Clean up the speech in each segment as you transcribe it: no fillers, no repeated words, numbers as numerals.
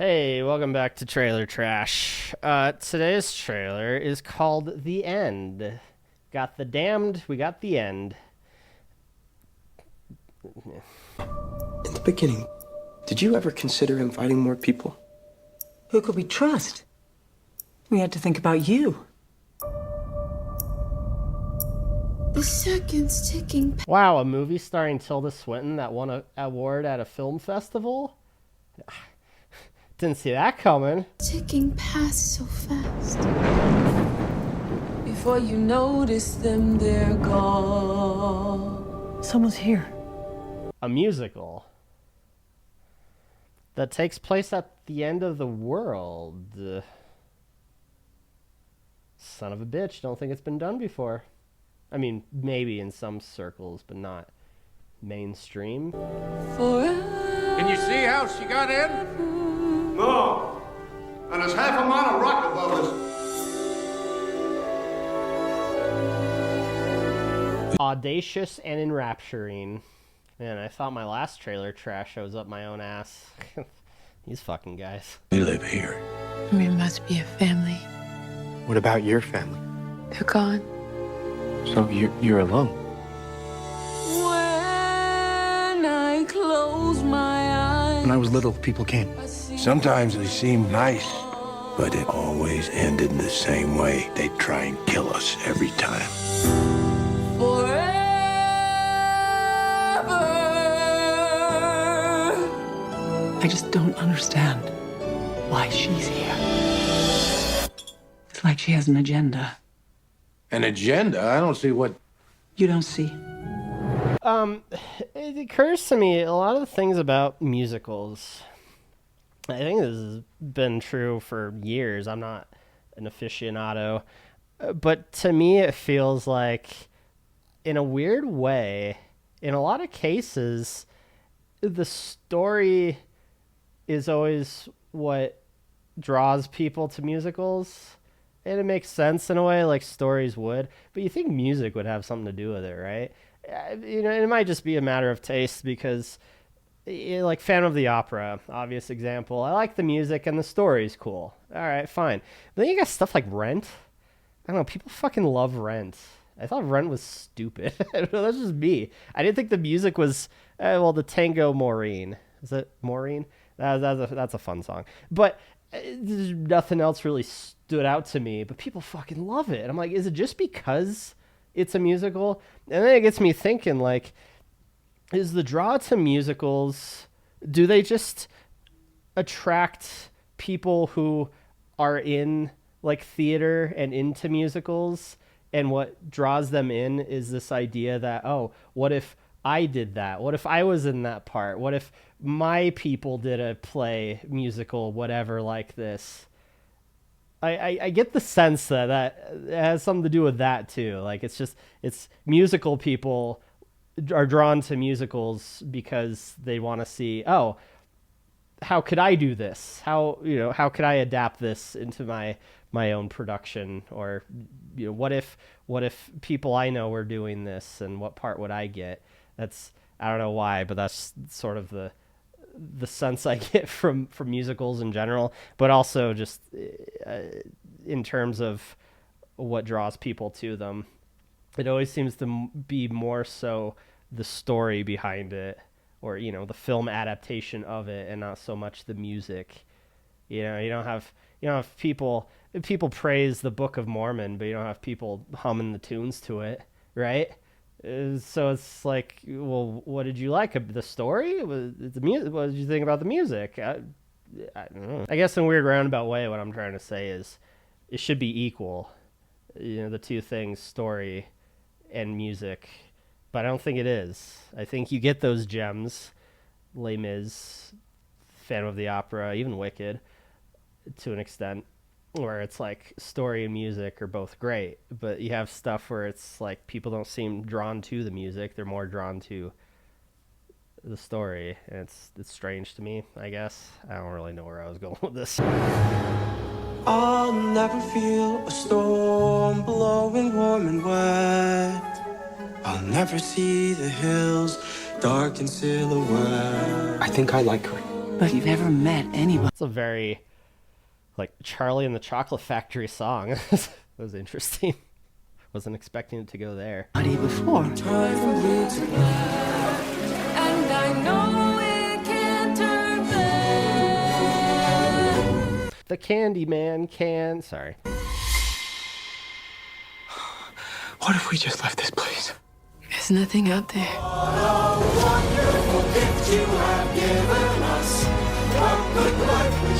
Hey, welcome back to Trailer Trash. Today's trailer is called The End. Got the damned, we got the end. In the beginning, did you ever consider inviting more people? Who could we trust? We had to think about you. The seconds ticking. Wow, a movie starring Tilda Swinton that won an award at a film festival? Didn't see that coming. Ticking past so fast. Before you notice them, they're gone. Someone's here. A musical that takes place at the end of the world. Son of a bitch, don't think it's been done before. I mean, maybe in some circles, but not mainstream. Forever. Can you see how she got in? No. And there's half a mile of rock above us. Audacious and enrapturing. Man, I thought my last trailer trash shows up my own ass. These fucking guys. We live here. We must be a family. What about your family? They're gone. So you're alone. When I close my eyes. When I was little, people came. Sometimes they seem nice, but it always ended in the same way. They'd try and kill us every time. Forever. I just don't understand why she's here. It's like she has an agenda. An agenda? I don't see what. You don't see? It occurs to me a lot of the things about musicals. I think this has been true for years. I'm not an aficionado, but to me it feels like, in a weird way, in a lot of cases, the story is always what draws people to musicals. And it makes sense in a way, like stories would. But you think music would have something to do with it, right? It might just be a matter of taste because, like Phantom of the Opera, obvious example. I like the music and the story's cool. All right, fine. But then you got stuff like Rent. I don't know, people fucking love Rent. I thought Rent was stupid. That's just me. I didn't think the music was, the Tango Maureen. Is it Maureen? That's a fun song. But nothing else really stood out to me, but people fucking love it. I'm like, is it just because it's a musical? And then it gets me thinking, like, is the draw to musicals, do they just attract people who are in like theater and into musicals, and what draws them in is this idea that, oh, what if I did that? What if I was in that part? What if my people did a play, musical, whatever like this? I get the sense that it has something to do with that too. Like it's musical people are drawn to musicals because they want to see, oh, how could I do this? How could I adapt this into my own production? Or, what if people I know were doing this, and what part would I get? That's, I don't know why, but that's sort of the sense I get from musicals in general, but also just in terms of what draws people to them. It always seems to be more so the story behind it, or the film adaptation of it, and not so much the music. You don't have people praise the Book of Mormon, but you don't have people humming the tunes to it, right? So it's like, well, what did you like? The story? Was it the music? What did you think about the music? I don't know. I guess in a weird roundabout way, what I'm trying to say is it should be equal. The two things, story and music. But I don't think it is. I think you get those gems, Les Mis, Phantom of the Opera, even Wicked, to an extent, where it's like story and music are both great, but you have stuff where it's like people don't seem drawn to the music, they're more drawn to the story, and it's strange to me, I guess. I don't really know where I was going with this. I'll never feel a storm blowing warm and wet. I'll never see the hills dark in silhouette. I think I like her. But you've never met anyone. It's a very, like, Charlie and the Chocolate Factory song. That was interesting. Wasn't expecting it to go there. Before. And I know it can't turn back. The Candyman can... Sorry. What if we just left this place? There's nothing out there.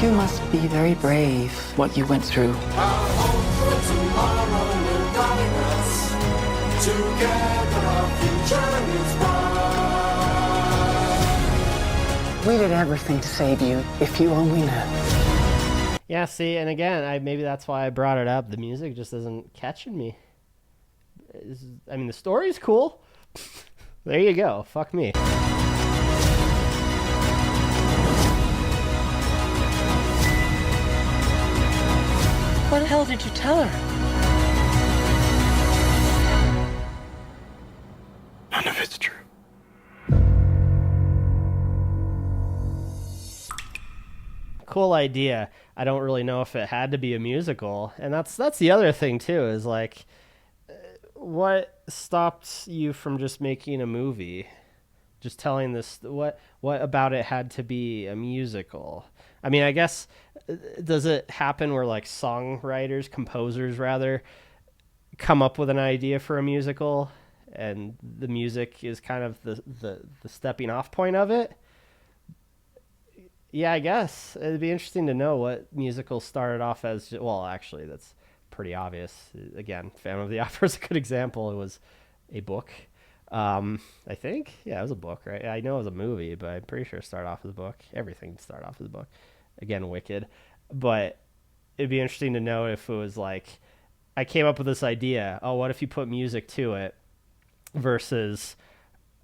You must be very brave, what you went through. We did everything to save you, if you only knew. Yeah, see, and again, maybe that's why I brought it up. The music just isn't catching me. I mean, the story's cool. There you go. Fuck me. What the hell did you tell her? None of it's true. Cool idea. I don't really know if it had to be a musical, and that's the other thing too. Is like, what stopped you from just making a movie? Just telling this, what about it had to be a musical? I mean, I guess, does it happen where like songwriters, composers rather, come up with an idea for a musical and the music is kind of the stepping off point of it? Yeah, I guess it'd be interesting to know what musicals started off as. Well, actually, that's pretty obvious. Again, Phantom of the Opera is a good example. It was a book. I think, yeah, it was a book, right? I know it was a movie, but I'm pretty sure it started off as a book. Everything started off as a book. Again, Wicked. But it'd be interesting to know if it was like, I came up with this idea. Oh, what if you put music to it versus,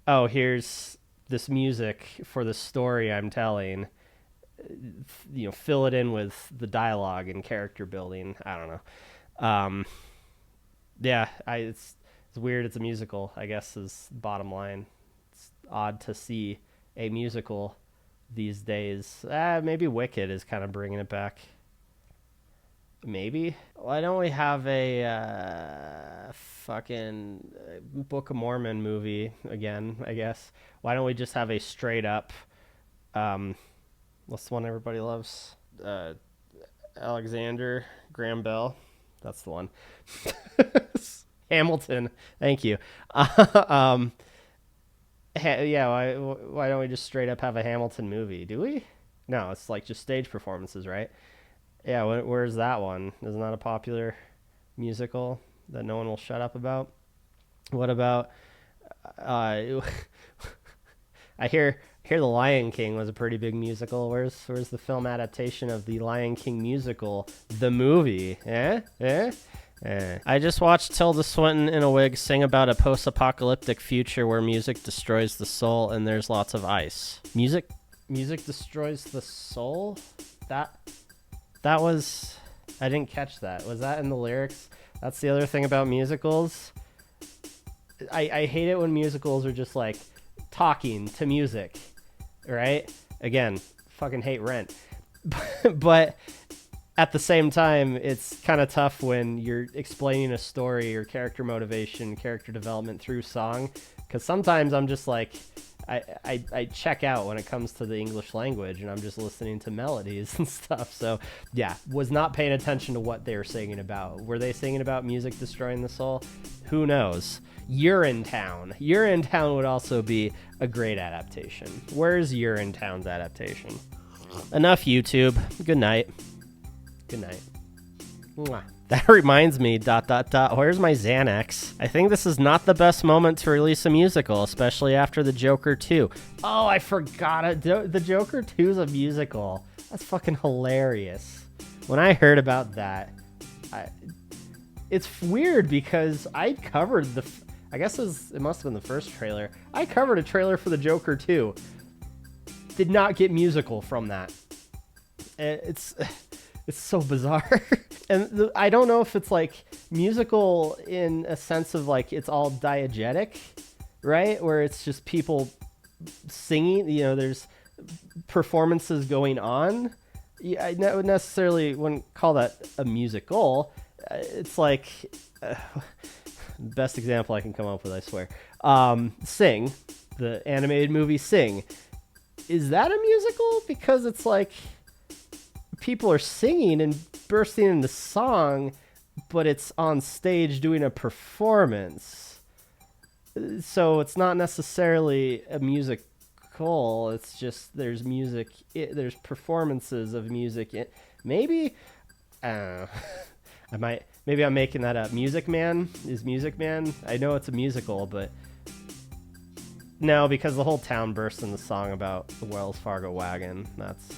oh, here's this music for the story I'm telling. You know, fill it in with the dialogue and character building. I don't know. Yeah, it's weird. It's a musical, I guess, is bottom line. It's odd to see a musical these days. Maybe Wicked is kind of bringing it back. Maybe. Why don't we have a fucking Book of Mormon movie again, I guess? Why don't we just have a straight up, what's the one everybody loves? Alexander Graham Bell. That's the one. Hamilton. Thank you. Yeah, why don't we just straight up have a Hamilton movie? Do we? No, it's like just stage performances, right? Yeah, where's that one? Isn't that a popular musical that no one will shut up about? What about... I hear The Lion King was a pretty big musical. Where's the film adaptation of The Lion King musical, the movie? I just watched Tilda Swinton in a wig sing about a post-apocalyptic future where music destroys the soul and there's lots of ice. Music destroys the soul? That was... I didn't catch that. Was that in the lyrics? That's the other thing about musicals. I hate it when musicals are just like talking to music, right? Again, fucking hate Rent. But at the same time, it's kind of tough when you're explaining a story or character motivation, character development through song, because sometimes I'm just like, I check out when it comes to the English language and I'm just listening to melodies and stuff. So yeah, was not paying attention to what they were singing about. Were they singing about music destroying the soul? Who knows? Urinetown. Urinetown would also be a great adaptation. Where's Urinetown's adaptation? Enough YouTube. Good night. Good night. Mwah. That reminds me, ... Where's my Xanax? I think this is not the best moment to release a musical, especially after The Joker 2. Oh, I forgot it. The Joker 2 is a musical. That's fucking hilarious. When I heard about that, it's weird because I covered I guess it must have been the first trailer. I covered a trailer for The Joker 2. Did not get musical from that. It's so bizarre. And I don't know if it's like musical in a sense of like it's all diegetic, right? Where it's just people singing, you know, there's performances going on. Yeah, I necessarily wouldn't call that a musical. It's like best example I can come up with, I swear. Sing, the animated movie Sing. Is that a musical? Because it's like people are singing and bursting into song, but it's on stage doing a performance. So it's not necessarily a musical. It's just there's music. There's performances of music. Maybe maybe I'm making that up. Music Man is Music Man. I know it's a musical, but no, because the whole town bursts into song about the Wells Fargo wagon. That's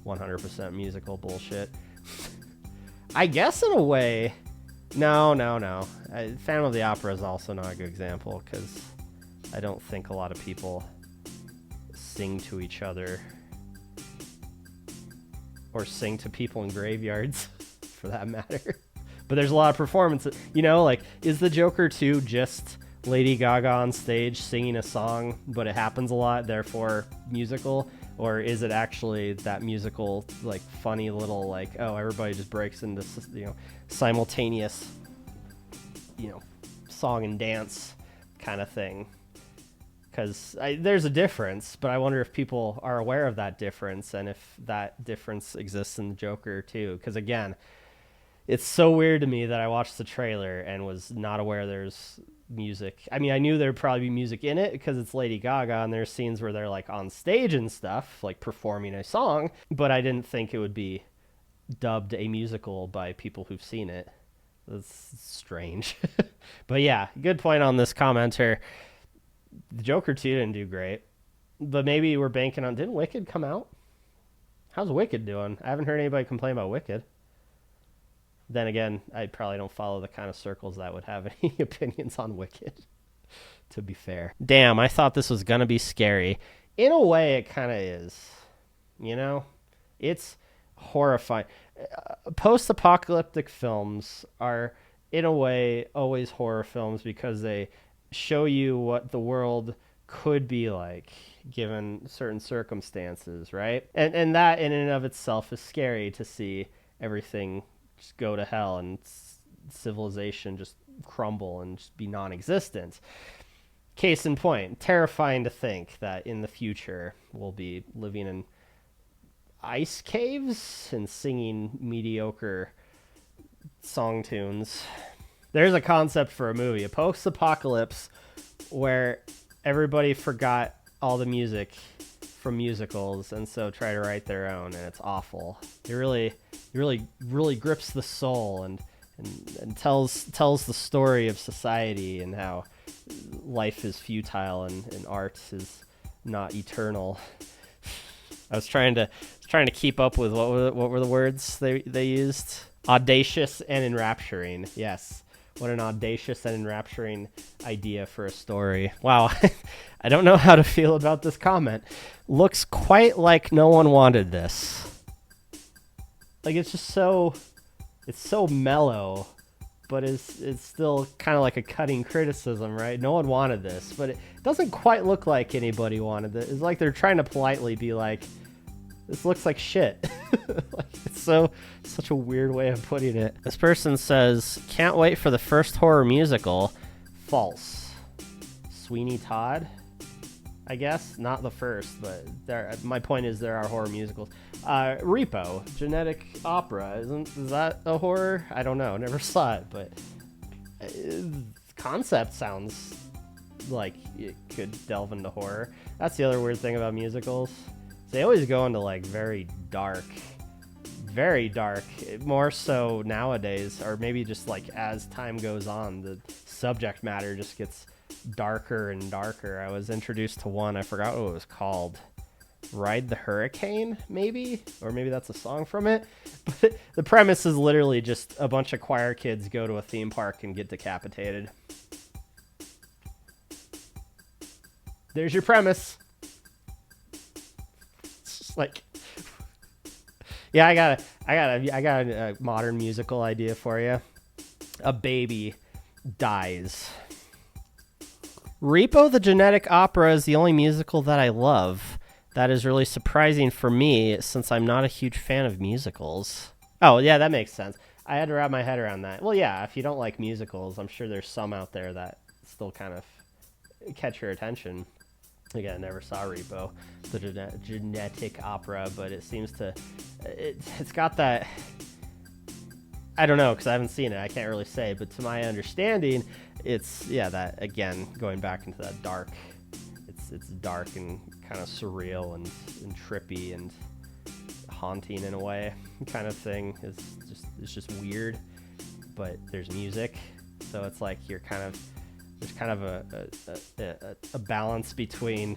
100% musical bullshit. I guess in a way. No. Phantom of the Opera is also not a good example because I don't think a lot of people sing to each other or sing to people in graveyards for that matter. But there's a lot of performances. Like, is the Joker 2 just Lady Gaga on stage singing a song, but it happens a lot, therefore musical? Or is it actually that musical, like, funny little, like, oh, everybody just breaks into, simultaneous, song and dance kind of thing? Because there's a difference, but I wonder if people are aware of that difference and if that difference exists in the Joker too. Because again, it's so weird to me that I watched the trailer and was not aware there's music. I mean, I knew there'd probably be music in it because it's Lady Gaga and there's scenes where they're like on stage and stuff, like performing a song, but I didn't think it would be dubbed a musical by people who've seen it. That's strange. But yeah, good point on this commenter. The Joker 2 didn't do great, but maybe we're banking on... Didn't Wicked come out? How's Wicked doing? I haven't heard anybody complain about Wicked. Then again, I probably don't follow the kind of circles that would have any opinions on Wicked, to be fair. Damn, I thought this was going to be scary. In a way, it kind of is. It's horrifying. Post-apocalyptic films are, in a way, always horror films because they show you what the world could be like given certain circumstances, right? And that in and of itself is scary to see everything just go to hell and civilization just crumble and just be non-existent. Case in point, terrifying to think that in the future we'll be living in ice caves and singing mediocre song tunes. There's a concept for a movie, a post-apocalypse where everybody forgot all the music from musicals and so try to write their own, and it's awful. It really grips the soul and tells the story of society and how life is futile and art is not eternal. I was trying to keep up with what were the words they used? Audacious and enrapturing. Yes. What an audacious and enrapturing idea for a story. Wow. I don't know how to feel about this comment. Looks quite like no one wanted this. Like, it's just so mellow, but it's still kind of like a cutting criticism, right? No one wanted this, but it doesn't quite look like anybody wanted it. It's like they're trying to politely be like, this looks like shit. Like, it's such a weird way of putting it. This person says, can't wait for the first horror musical. False. Sweeney Todd, I guess. Not the first, but my point is there are horror musicals. Repo, Genetic Opera. Is that a horror? I don't know. Never saw it, but concept sounds like it could delve into horror. That's the other weird thing about musicals. They always go into like very dark, more so nowadays, or maybe just like as time goes on, the subject matter just gets darker and darker. I was introduced to one, I forgot what it was called. Ride the Hurricane, maybe? Or maybe that's a song from it. But the premise is literally just a bunch of choir kids go to a theme park and get decapitated. There's your premise. Like, yeah, I got a modern musical idea for you. A baby dies. Repo the Genetic Opera is the only musical that I love. That is really surprising for me since I'm not a huge fan of musicals. Oh, yeah, that makes sense. I had to wrap my head around that. Well, yeah, if you don't like musicals, I'm sure there's some out there that still kind of catch your attention. Again, I never saw Repo, the genetic opera, but it seems to... It's got that... I don't know, because I haven't seen it. I can't really say, but to my understanding, it's, yeah, that, again, going back into that dark... It's dark and kind of surreal and trippy and haunting in a way kind of thing. It's just weird, but there's music, so it's like there's kind of a balance between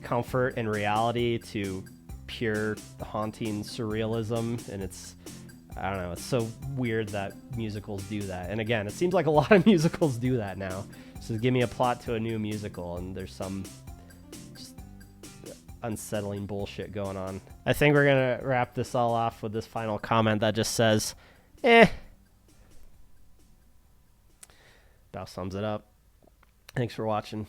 comfort and reality to pure haunting surrealism, and I don't know, it's so weird that musicals do that. And again, it seems like a lot of musicals do that now. So give me a plot to a new musical and there's some just unsettling bullshit going on. I think we're going to wrap this all off with this final comment that just says, about sums it up. Thanks for watching.